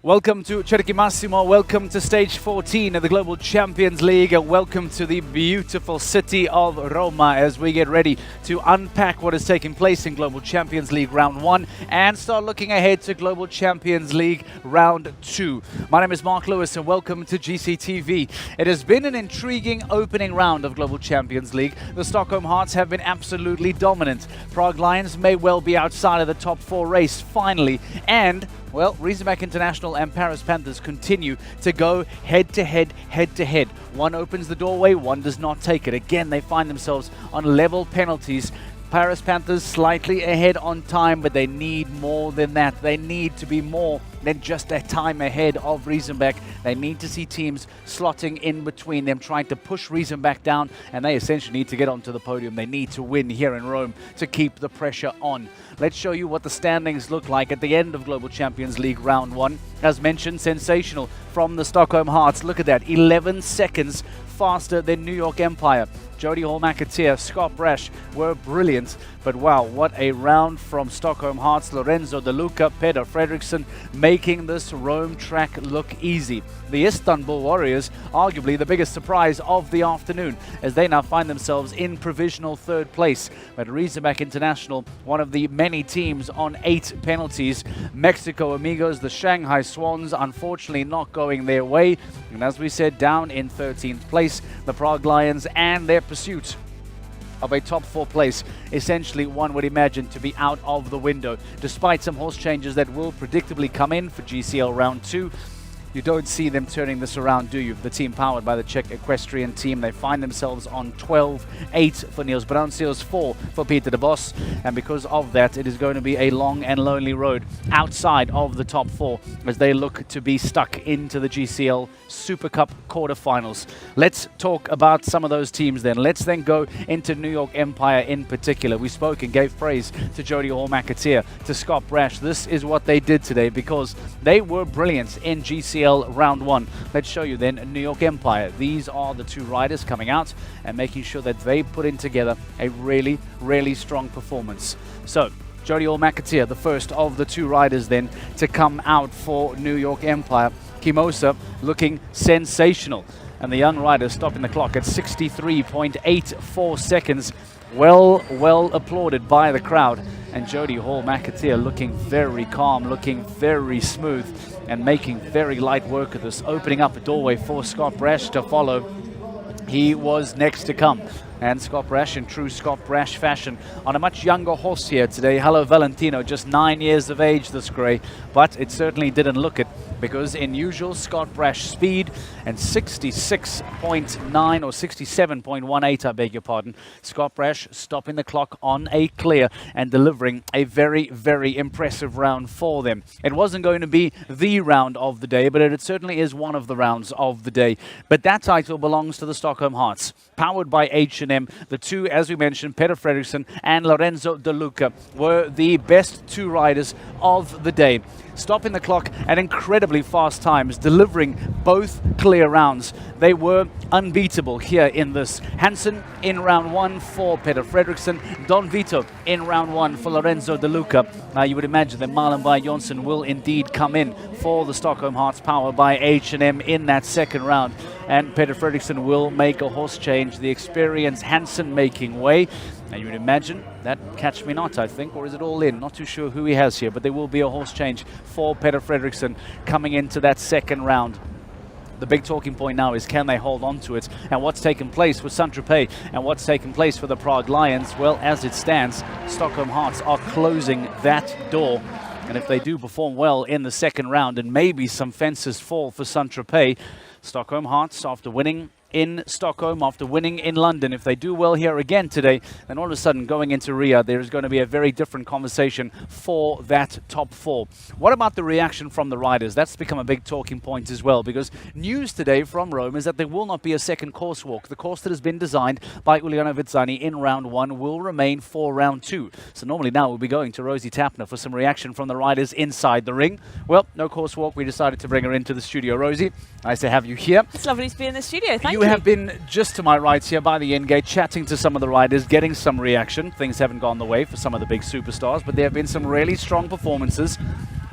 Welcome to Cherki Massimo, welcome to stage 14 of the Global Champions League, and welcome to the beautiful city of Roma as we get ready to unpack what is taking place in Global Champions League Round 1 and start looking ahead to Global Champions League Round 2. My name is Mark Lewis and welcome to GCTV. It has been an intriguing opening round of Global Champions League. The Stockholm Hearts have been absolutely dominant. Prague Lions may well be outside of the top 4 race finally, and well, Riesenbach International and Paris Panthers continue to go head-to-head, head-to-head. One opens the doorway, one does not take it. Again, they find themselves on level penalties. Paris Panthers slightly ahead on time, but they need more than that. They need to be more than just a time ahead of Riesenbach. They need to see teams slotting in between them, trying to push Riesenbach down, and they essentially need to get onto the podium. They need to win here in Rome to keep the pressure on. Let's show you what the standings look like at the end of Global Champions League Round 1. As mentioned, sensational from the Stockholm Hearts. Look at that, 11 seconds faster than New York Empire. Jody Hall-McAteer, Scott Brash were brilliant, but wow, what a round from Stockholm Hearts. Lorenzo De Luca, Peder Fredriksson making this Rome track look easy. The Istanbul Warriors, arguably the biggest surprise of the afternoon, as they now find themselves in provisional third place. But Riesenbach International, one of the many teams on 8 penalties. Mexico Amigos, the Shanghai Swans, unfortunately not going their way. And as we said, down in 13th place, the Prague Lions and their pursuit of a top 4 place, essentially one would imagine to be out of the window. Despite some horse changes that will predictably come in for GCL Round 2, you don't see them turning this around, do you? The team powered by the Czech equestrian team, they find themselves on 12-8 for Niels Bruynseels, 4 for Peter de Vos, and because of that, it is going to be a long and lonely road outside of the top 4 as they look to be stuck into the GCL Super Cup quarterfinals. Let's talk about some of those teams then. Let's then go into New York Empire in particular. We spoke and gave praise to Jody Hall-McAteer, to Scott Brash. This is what they did today because they were brilliant in GCL Round 1. Let's show you then New York Empire. These are the 2 riders coming out and making sure that they put in together a really, really strong performance. So, Jody Hall-McAteer, the first of the 2 riders then to come out for New York Empire. Kimosa looking sensational. And the young rider stopping the clock at 63.84 seconds. Well applauded by the crowd. And Jody Hall-McAteer looking very calm, looking very smooth, and making very light work of this, opening up a doorway for Scott Brash to follow. He was next to come. And Scott Brash, in true Scott Brash fashion, on a much younger horse here today. Hello Valentino, just 9 years of age, this grey, but it certainly didn't look it, because in usual Scott Brash speed and 66.9 or 67.18, I beg your pardon, Scott Brash stopping the clock on a clear and delivering a very, very impressive round for them. It wasn't going to be the round of the day, but it certainly is one of the rounds of the day. But that title belongs to the Stockholm Hearts, powered by H&M. The 2, as we mentioned, Peder Fredriksson and Lorenzo De Luca, were the best 2 riders of the day. Stopping the clock at incredibly fast times, delivering both clear rounds. They were unbeatable here in this. Hansen in round 1 for Peder Fredriksson. Don Vito in round 1 for Lorenzo De Luca. Now you would imagine that Marlon By Jonsson will indeed come in for the Stockholm Hearts, powered by H&M in that second round. And Peder Fredriksson will make a horse change. The experienced Hansen making way. And you would imagine that Catch Me Not, I think, or is it All In? Not too sure who he has here, but there will be a horse change for Peder Fredriksson coming into that second round. The big talking point now is, can they hold on to it? And what's taken place with Saint-Tropez and what's taken place for the Prague Lions? Well, as it stands, Stockholm Hearts are closing that door. And if they do perform well in the second round and maybe some fences fall for Saint-Tropez, Stockholm Hearts, after winning in Stockholm, after winning in London, if they do well here again today, then all of a sudden going into Riyadh, there is going to be a very different conversation for that top 4. What about the reaction from the riders? That's become a big talking point as well, because news today from Rome is that there will not be a second course walk. The course that has been designed by Uliano Vizzani in round 1 will remain for round 2. So normally now we'll be going to Rosie Tapner for some reaction from the riders inside the ring. Well, no course walk. We decided to bring her into the studio. Rosie, nice to have you here. It's lovely to be in the studio. Thank you. You have been just to my right here by the end gate, chatting to some of the riders, getting some reaction. Things haven't gone the way for some of the big superstars, but there have been some really strong performances.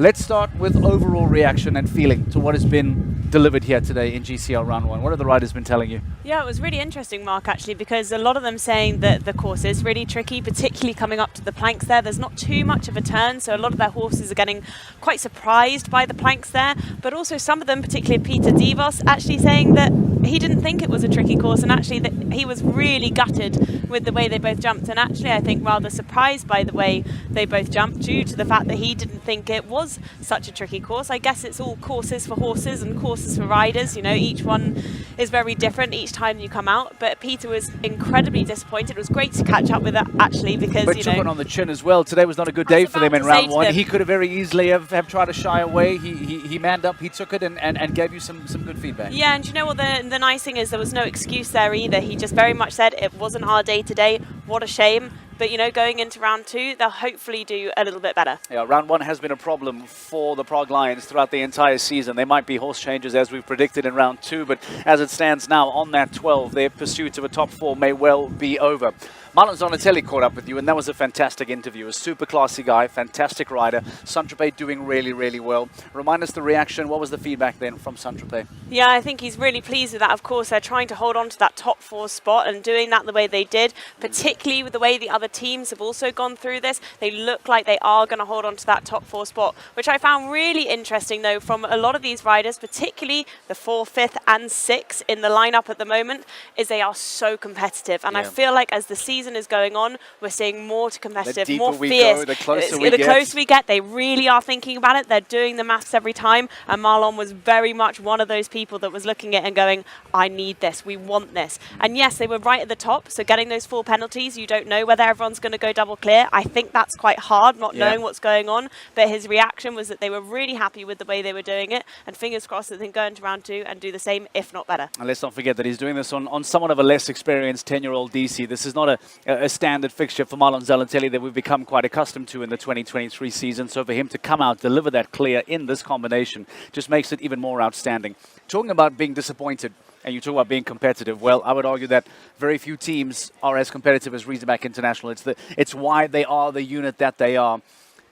Let's start with overall reaction and feeling to what has been delivered here today in GCL Round 1. What have the riders been telling you? Yeah, it was really interesting, Mark, actually, because a lot of them saying that the course is really tricky, particularly coming up to the planks there. There's not too much of a turn, so a lot of their horses are getting quite surprised by the planks there. But also some of them, particularly Peter Divos, actually saying that he didn't think it was a tricky course, and actually that he was really gutted with the way they both jumped. And actually, I think rather surprised by the way they both jumped, due to the fact that he didn't think it was such a tricky course. I guess it's all courses for horses and courses for riders. You know, each one is very different each time you come out. But Peter was incredibly disappointed. It was great to catch up with that, actually, because, but you took know, it on the chin as well. Today was not a good day for them in round 1. He could have very easily have tried to shy away. He manned up, he took it and gave you some good feedback. Yeah, and you know what the nice thing is, there was no excuse there either. He just very much said it wasn't our day today. What a shame. But, you know, going into round 2, they'll hopefully do a little bit better. Yeah, round 1 has been a problem for the Prague Lions throughout the entire season. They might be horse changes as we've predicted in round 2, but as it stands now on that 12, their pursuit of a top 4 may well be over. Marlon Zanatelli caught up with you, and that was a fantastic interview. A super classy guy, fantastic rider. Saint-Tropez doing really, really well. Remind us the reaction. What was the feedback then from Saint-Tropez? Yeah, I think he's really pleased with that. Of course, they're trying to hold on to that top 4 spot and doing that the way they did, particularly with the way the other teams have also gone through this. They look like they are going to hold on to that top 4 spot, which I found really interesting, though, from a lot of these riders, particularly the 4th, 5th and 6th in the lineup at the moment, is they are so competitive. And I feel like as the season is going on, we're seeing more competitive, more fierce. The closer we get, they really are thinking about it. They're doing the maths every time. And Marlon was very much one of those people that was looking at it and going, I need this, we want this. And yes, they were right at the top. So getting those 4 penalties, you don't know whether everyone's going to go double clear. I think that's quite hard, not knowing what's going on. But his reaction was that they were really happy with the way they were doing it. And fingers crossed that they can go into round 2 and do the same, if not better. And let's not forget that he's doing this on somewhat of a less experienced 10-year-old DC. This is not a standard fixture for Marlon Zanatelli that we've become quite accustomed to in the 2023 season. So for him to come out, deliver that clear in this combination just makes it even more outstanding. Talking about being disappointed, and you talk about being competitive, well, I would argue that very few teams are as competitive as Razorback International. It's why they are the unit that they are.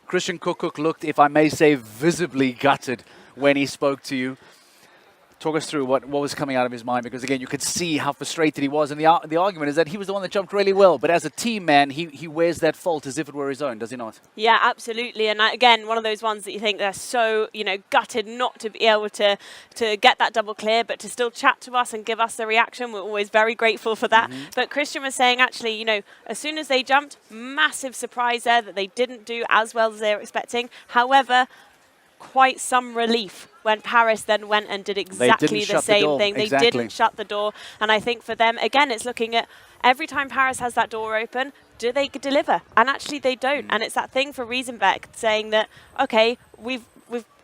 Christian Koekkoek looked, if I may say, visibly gutted when he spoke to you. Talk us through what was coming out of his mind, because again, you could see how frustrated he was, and the argument is that he was the one that jumped really well, but as a team man, he wears that fault as if it were his own, does he not? Yeah, absolutely. And again, one of those ones that you think they're so, you know, gutted not to be able to get that double clear, but to still chat to us and give us the reaction. We're always very grateful for that. But Christian was saying, actually, you know, as soon as they jumped, massive surprise there that they didn't do as well as they were expecting. However, quite some relief when Paris then went and did exactly the same thing. They didn't shut the door. And I think for them, again, it's looking at every time Paris has that door open, do they deliver? And actually they don't. And it's that thing for Riesenbeck saying that, okay, we've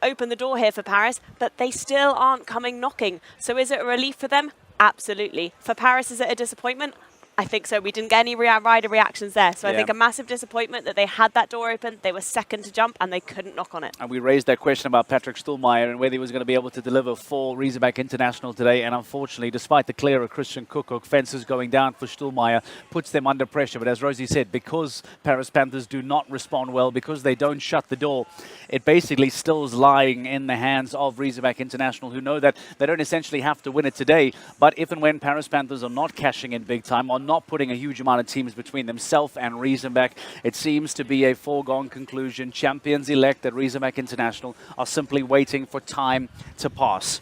opened the door here for Paris, but they still aren't coming knocking. So is it a relief for them? Absolutely. For Paris, is it a disappointment? I think so. We didn't get any rider reactions there. So I think a massive disappointment that they had that door open, they were second to jump, and they couldn't knock on it. And we raised that question about Patrick Stuhlmeier and whether he was going to be able to deliver for Razorback International today. And unfortunately, despite the clear of Christian Koekkoek, fences going down for Stuhlmeier puts them under pressure. But as Rosie said, because Paris Panthers do not respond well, because they don't shut the door, it basically still is lying in the hands of Razorback International, who know that they don't essentially have to win it today. But if and when Paris Panthers are not cashing in big time, or not putting a huge amount of teams between themselves and Riesenbeck, it seems to be a foregone conclusion. Champions-elect at Riesenbeck International are simply waiting for time to pass.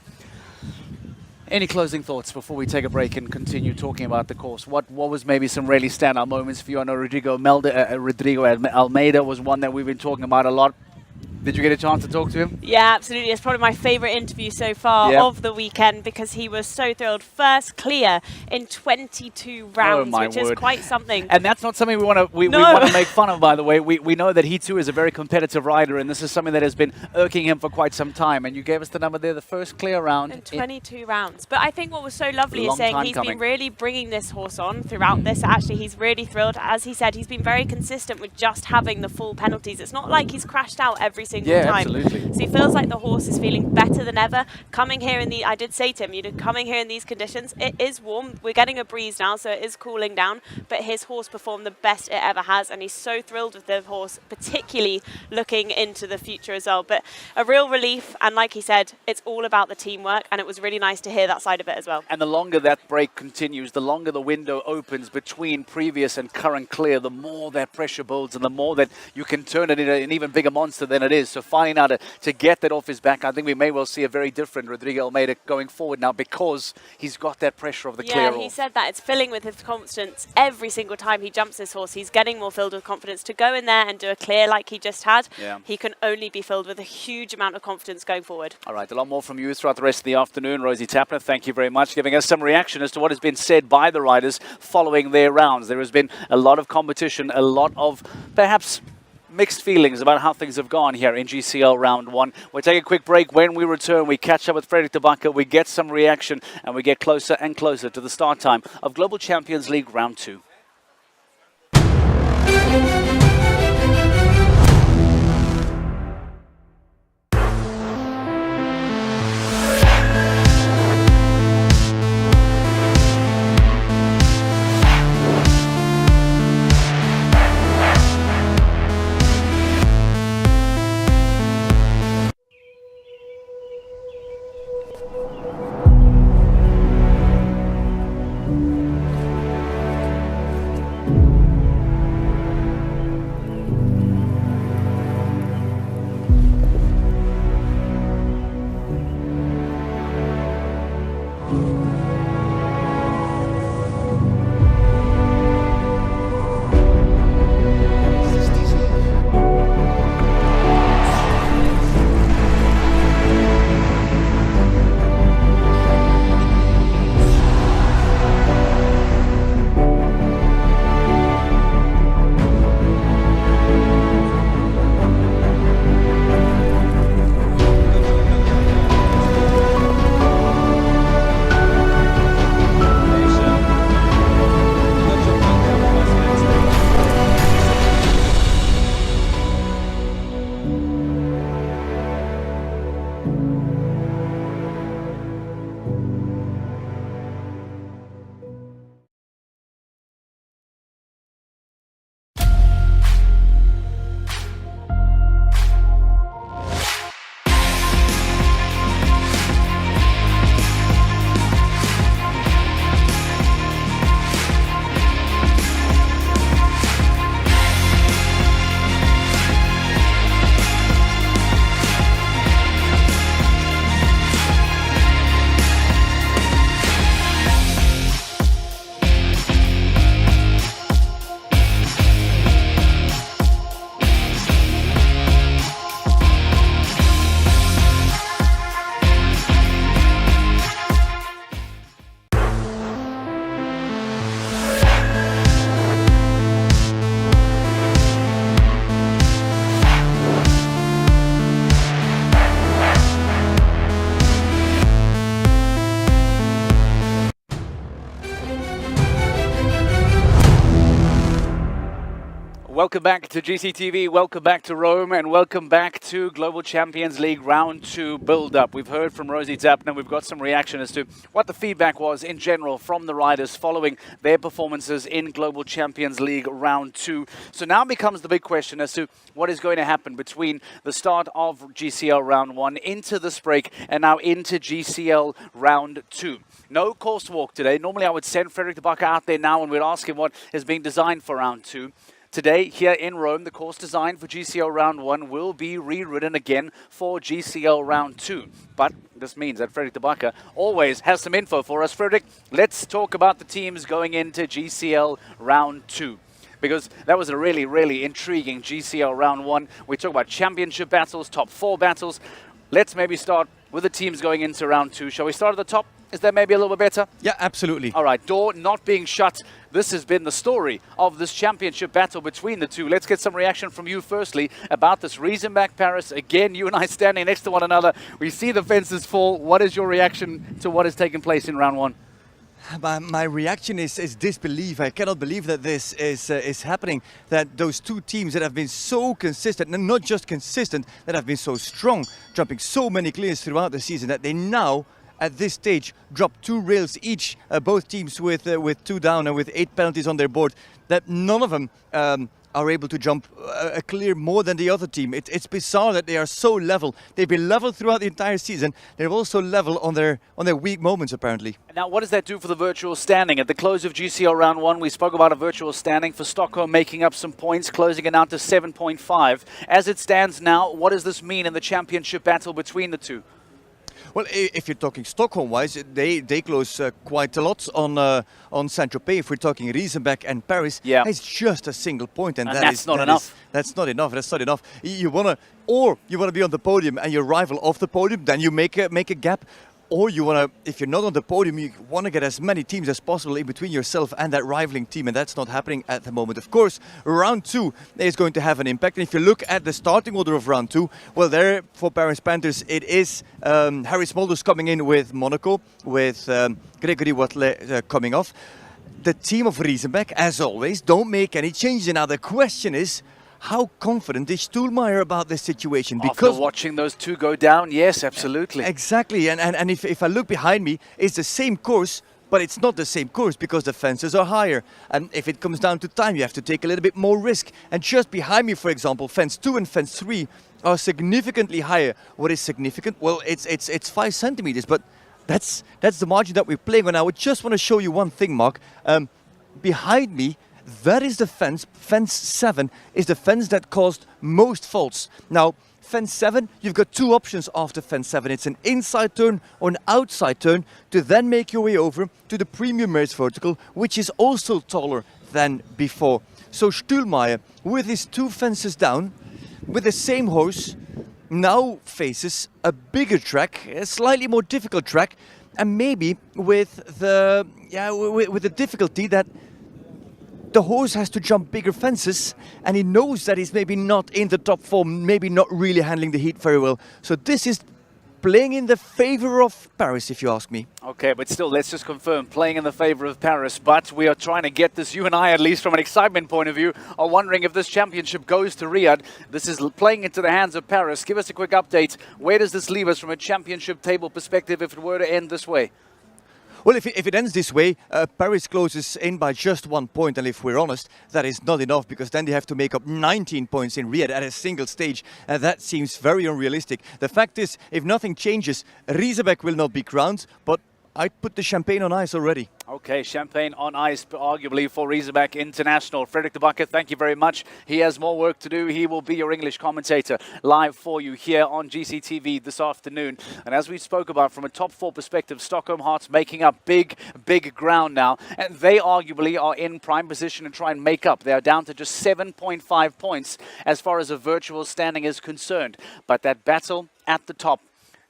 Any closing thoughts before we take a break and continue talking about the course? What was maybe some really standout moments for you? I know Rodrigo Almeida was one that we've been talking about a lot. Did you get a chance to talk to him? Yeah, absolutely. It's probably my favourite interview so far of the weekend, because he was so thrilled. First clear in 22 rounds, which is quite something. And that's not something we want to make fun of, by the way. We know that he too is a very competitive rider, and this is something that has been irking him for quite some time. And you gave us the number there, the first clear round. In 22 rounds. But I think what was so lovely is saying he's been really bringing this horse on throughout this. Actually, he's really thrilled. As he said, he's been very consistent with just having the full penalties. It's not like he's crashed out every single Yeah, time. absolutely. So he feels like the horse is feeling better than ever. Coming here I did say to him, coming here in these conditions, it is warm. We're getting a breeze now, so it is cooling down, but his horse performed the best it ever has, and he's so thrilled with the horse, particularly looking into the future as well. But a real relief, and like he said, it's all about the teamwork, and it was really nice to hear that side of it as well. And the longer that break continues, the longer the window opens between previous and current clear, the more that pressure builds and the more that you can turn it into an even bigger monster than it is. So finding out to get that off his back, I think we may well see a very different Rodrigo Almeida going forward now, because he's got that pressure of the clear. Yeah, he said that. It's filling with his confidence. Every single time he jumps this horse, he's getting more filled with confidence. To go in there and do a clear like he just had, he can only be filled with a huge amount of confidence going forward. All right, a lot more from you throughout the rest of the afternoon. Rosie Tapner, thank you very much, giving us some reaction as to what has been said by the riders following their rounds. There has been a lot of competition, a lot of perhaps mixed feelings about how things have gone here in GCL round 1. We'll take a quick break. When we return, we catch up with Frederik de Backer, we get some reaction, and we get closer and closer to the start time of Global Champions League round 2. Welcome back to GCTV, welcome back to Rome, and welcome back to Global Champions League Round 2 build-up. We've heard from Rosie Tapner, we've got some reaction as to what the feedback was in general from the riders following their performances in Global Champions League Round 2. So now becomes the big question as to what is going to happen between the start of GCL Round 1 into this break and now into GCL Round 2. No course walk today. Normally I would send Frederik de Backer out there now and we'd ask him what is being designed for Round 2. Today, here in Rome, the course design for GCL Round 1 will be rewritten again for GCL Round 2. But this means that Frederik de Backer always has some info for us. Frederik, let's talk about the teams going into GCL Round 2. Because that was a really, really intriguing GCL Round 1. We talk about championship battles, top 4 battles. Let's maybe start with the teams going into Round 2. Shall we start at the top? Is that maybe a little bit better? Yeah, absolutely. All right, door not being shut. This has been the story of this championship battle between the two. Let's get some reaction from you firstly about this Riesenbach Paris. Again, you and I standing next to one another. We see the fences fall. What is your reaction to what has taken place in Round 1? My reaction is disbelief. I cannot believe that this is happening. That those two teams that have been so consistent, and not just consistent, that have been so strong, jumping so many clears throughout the season, that they now, at this stage, drop 2 rails each. Both teams with 2 down and with 8 penalties on their board. That none of them are able to jump a clear more than the other team. It's bizarre that they are so level. They've been level throughout the entire season. They're also level on their weak moments, apparently. Now, what does that do for the virtual standing? At the close of GCL round 1, we spoke about a virtual standing for Stockholm making up some points, closing it down to 7.5. As it stands now, what does this mean in the championship battle between the two? Well, if you're talking Stockholm-wise, they close quite a lot on Saint-Tropez. If we're talking Riesenbeck and Paris, it's just a single point, and that's not enough. That's not enough. That's not enough. You wanna be on the podium and your rival off the podium, then you make a gap. Or you want to, if you're not on the podium, you want to get as many teams as possible in between yourself and that rivaling team, and that's not happening at the moment. Of course, round 2 is going to have an impact. And if you look at the starting order of round 2, well, there for Paris Panthers, it is Harry Smulders coming in with Monaco, with Gregory Watley coming off. The team of Riesenbeck, as always, don't make any changes. Now, the question is, how confident is Stuhlmeier about this situation? Because after watching those 2 go down, yes, absolutely. Exactly, and if I look behind me, it's the same course, but it's not the same course because the fences are higher. And if it comes down to time, you have to take a little bit more risk. And just behind me, for example, fence 2 and fence 3 are significantly higher. What is significant? Well, it's 5 centimeters, but that's the margin that we're playing on. I would just want to show you one thing, Mark. Behind me, that is the fence. Fence 7 is the fence that caused most faults. Now, fence 7, you've got 2 options after fence 7. It's an inside turn or an outside turn to then make your way over to the premium race vertical, which is also taller than before. So Stuhlmeier, with his 2 fences down, with the same horse, now faces a bigger track, a slightly more difficult track, and maybe with the difficulty that the horse has to jump bigger fences, and he knows that he's maybe not in the top form, maybe not really handling the heat very well. So this is playing in the favor of Paris, if you ask me. Okay, but still, let's just confirm, playing in the favor of Paris. But we are trying to get this, you and I, at least from an excitement point of view, are wondering if this championship goes to Riyadh. This is playing into the hands of Paris. Give us a quick update. Where does this leave us from a championship table perspective if it were to end this way? Well, if it ends this way, Paris closes in by just 1 point, and if we're honest, that is not enough, because then they have to make up 19 points in Riyadh at a single stage, and that seems very unrealistic. The fact is, if nothing changes, Riesenbeck will not be crowned, but I'd put the champagne on ice already. Okay, champagne on ice, arguably, for Riesenbeck International. Frederik de Backer, thank you very much. He has more work to do. He will be your English commentator live for you here on GCTV this afternoon. And as we spoke about, from a top 4 perspective, Stockholm Hearts making up big ground now. And they arguably are in prime position to try and make up. They are down to just 7.5 points as far as a virtual standing is concerned. But that battle at the top,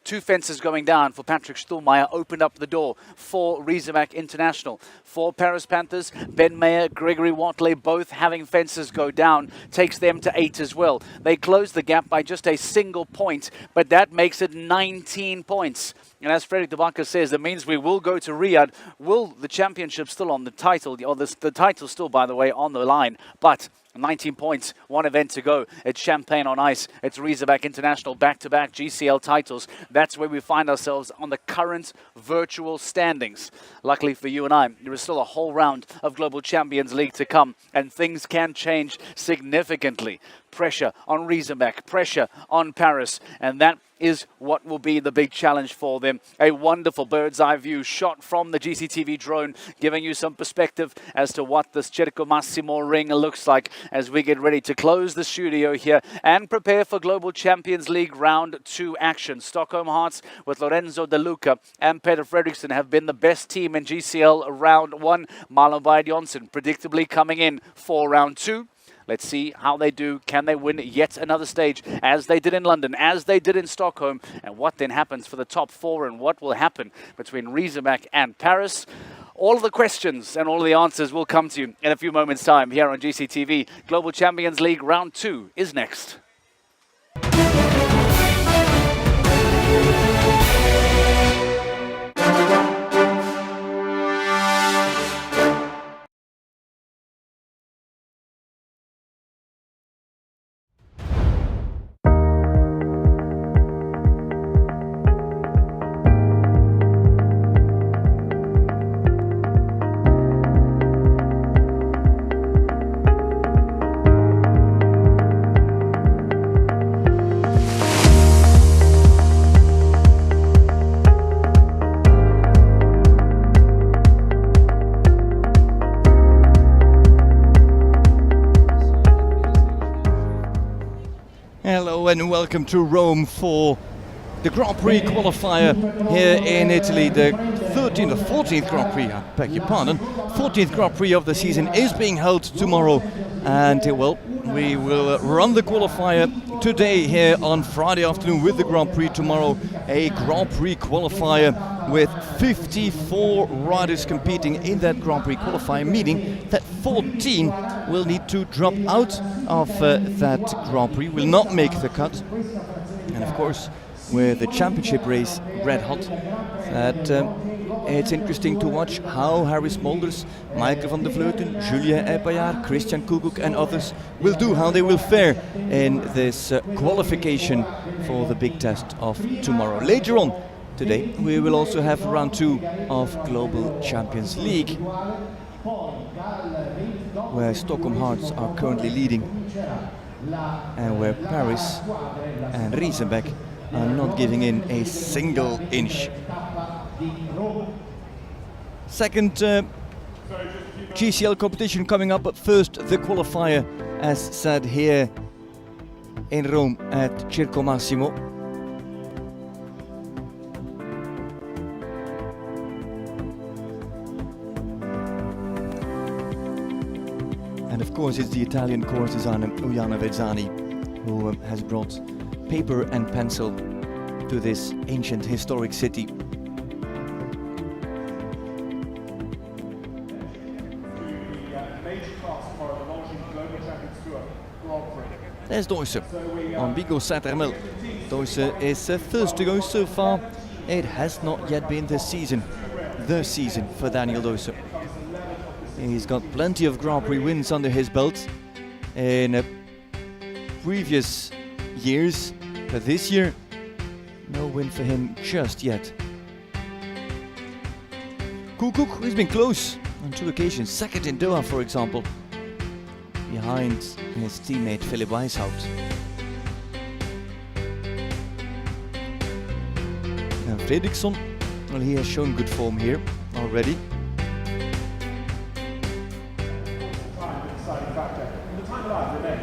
2 fences going down for Patrick Stuhlmeier opened up the door for Riesenbeck International. For Paris Panthers, Ben Mayer, Gregory Watley, both having fences go down, takes them to 8 as well. They close the gap by just a single point, but that makes it 19 points. And as Frederik de Backer says, that means we will go to Riyadh. Will the championship still on the title, or the title still, by the way, on the line, but 19 points, 1 event to go. It's champagne on ice. It's Riesenbeck International, back-to-back GCL titles. That's where we find ourselves on the current virtual standings. Luckily for you and I, there is still a whole round of Global Champions League to come, and things can change significantly. Pressure on Riesenbeck, pressure on Paris, and that is what will be the big challenge for them. A wonderful bird's eye view shot from the GCTV drone, giving you some perspective as to what this Circo Massimo ring looks like as we get ready to close the studio here and prepare for Global Champions League Round 2 action. Stockholm Hearts with Lorenzo De Luca and Peter Fredriksson have been the best team in GCL Round 1. Marlon Bayard Johnson predictably coming in for Round 2. Let's see how they do. Can they win yet another stage as they did in London, as they did in Stockholm? And what then happens for the top 4 and what will happen between Riesenbeck and Paris? All of the questions and all of the answers will come to you in a few moments' time here on GCTV. Global Champions League Round 2 is next. and welcome to Rome for the Grand Prix qualifier here in Italy. The 13th or 14th Grand Prix, I beg your pardon, 14th Grand Prix of the season is being held tomorrow, and well, we will run the qualifier today here on Friday afternoon with the Grand Prix tomorrow. A Grand Prix qualifier with 54 riders competing in that Grand Prix qualifier, meaning that 14 will need to drop out of that Grand Prix, will not make the cut. And of course, with the championship race red hot, that it's interesting to watch how Harris Molders, Michael van der Vleuten, Julien Epaillard, Christian Koekkoek and others will do, how they will fare in this qualification for the big test of tomorrow. Later on today we will also have round 2 of Global Champions League, where Stockholm Hearts are currently leading and where Paris and Riesenbeck are not giving in a single inch. Second GCL competition coming up, but first the qualifier, as said, here in Rome at Circo Massimo. And of course it's the Italian course designer Uliana Vezzani who has brought paper and pencil to this ancient historic city. There's Deusse on Bigot Saint-Hermel. Deusse is first to go so far. It has not yet been the season for Daniel Deusse. He's got plenty of Grand Prix wins under his belt in previous years, but this year, no win for him just yet. Koekkoek, who's been close on 2 occasions, second in Doha for example, behind his teammate Philipp Weishaupt. And Fredriksson, well, he has shown good form here already.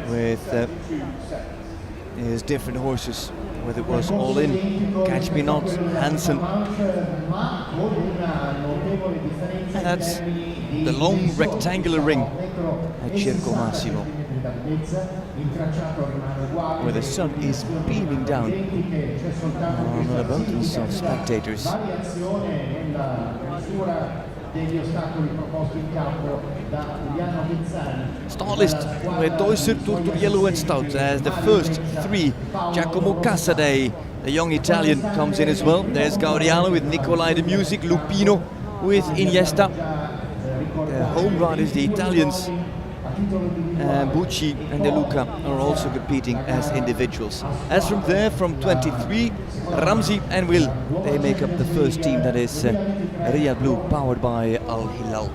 With his different horses, whether it was All In, Catch Me Not, Hansen. And that's the long rectangular ring at Circo Massimo, where the sun is beaming down on an abundance of spectators. Start list with Deusse, Turturiello and Stout as the first 3. Giacomo Cassadei, the young Italian, comes in as well. There's Gaudiano with Nicolai the Music, Lupino with Iniesta. The home riders, the Italians, Bucci and De Luca are also competing as individuals. As from there, from 23, Ramzi and Will, they make up the first team, that is Riyadh Blue, powered by Al Hilal.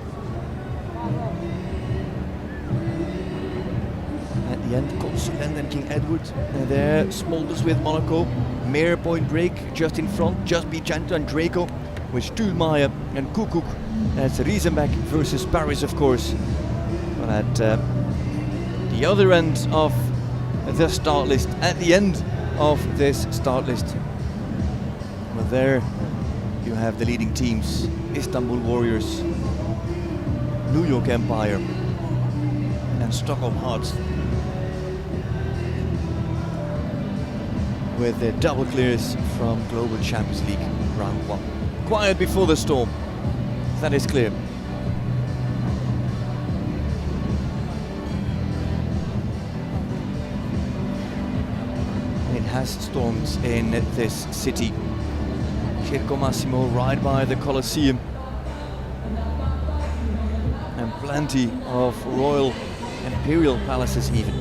At the end, Consulent and King Edward, there, Smolders with Monaco, Mare Point Break just in front, Just Be Gentle and Draco with Stuhlmeier and Koekkoek. That's Riesenbeck versus Paris, of course. But at the other end of the start list, at the end of this start list, well, there you have the leading teams: Istanbul Warriors, New York Empire and Stockholm Hearts, with the double clears from Global Champions League round 1. Quiet before the storm, that is clear. It has storms in this city. Circo Massimo, right by the Colosseum, and plenty of royal and imperial palaces even.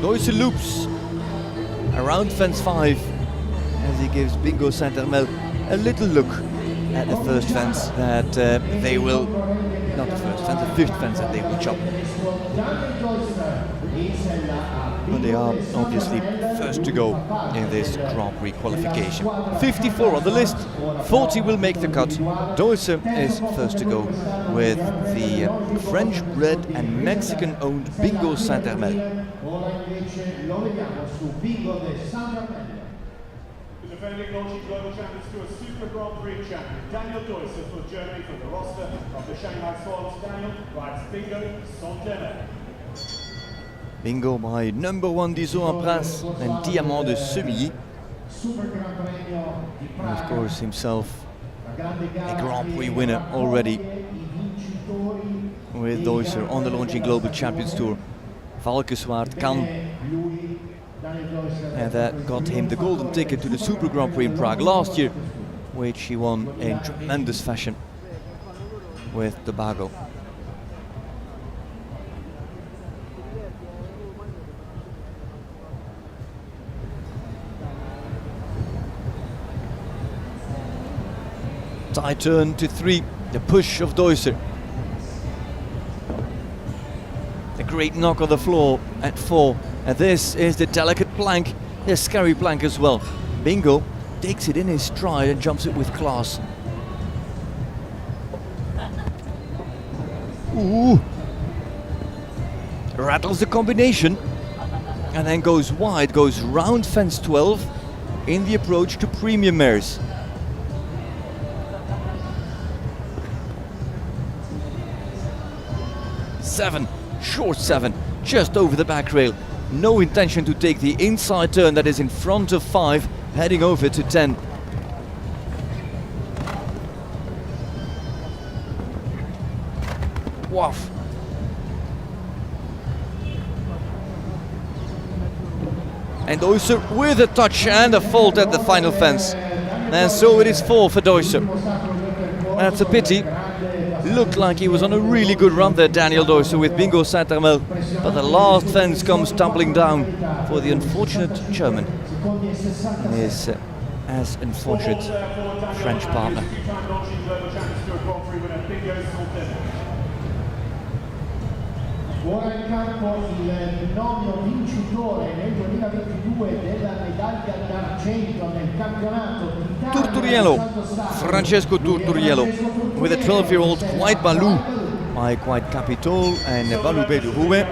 Deusse loops around fence 5 as he gives Bigot Saint-Hermel a little look at the first fence that they will, not the first fence, the fifth fence that they will chop. But they are obviously first to go in this Grand Prix qualification. 54 on the list, 40 will make the cut. Deusser is first to go with the French-bred and Mexican-owned Bingo Saint-Hermel. Defending launching global champions to a Super Grand Prix champion, Daniel Deusser for Germany from the roster of the Shanghai Swans. Daniel rides Bingo Saint-Hermel. Bingo by number 1 Dizot Prince and Diamant de Semilly. And of course himself a Grand Prix winner already with Deusser on the launching global champions tour. Valkenswaard, Cannes. And that got him the golden ticket to the Super Grand Prix in Prague last year, which he won in tremendous fashion with Tobago. Tight turn to 3, the push of Deusser. The great knock on the floor at 4. And this is the delicate plank, the scary plank as well. Bingo takes it in his stride and jumps it with class. Ooh! Rattles the combination and then goes wide, goes round fence 12 in the approach to Premium Mares. Seven, short 7, just over the back rail. No intention to take the inside turn that is in front of 5, heading over to 10. Woof. And Deusser with a touch and a fault at the final fence. And so it is 4 for Deusser. That's a pity. Looked like he was on a really good run there, Daniel Deusser, with Bingo Saint-Hermel. But the last fence comes tumbling down for the unfortunate German and his as unfortunate French partner. Ora in campo il binomio vincitore nel 2022 della medaglia d'argento nel campionato d'Italia. Turturiello, Francesco Turturiello, with a 12-year-old White Balou by Quite Capitol and Balou Bédourouet.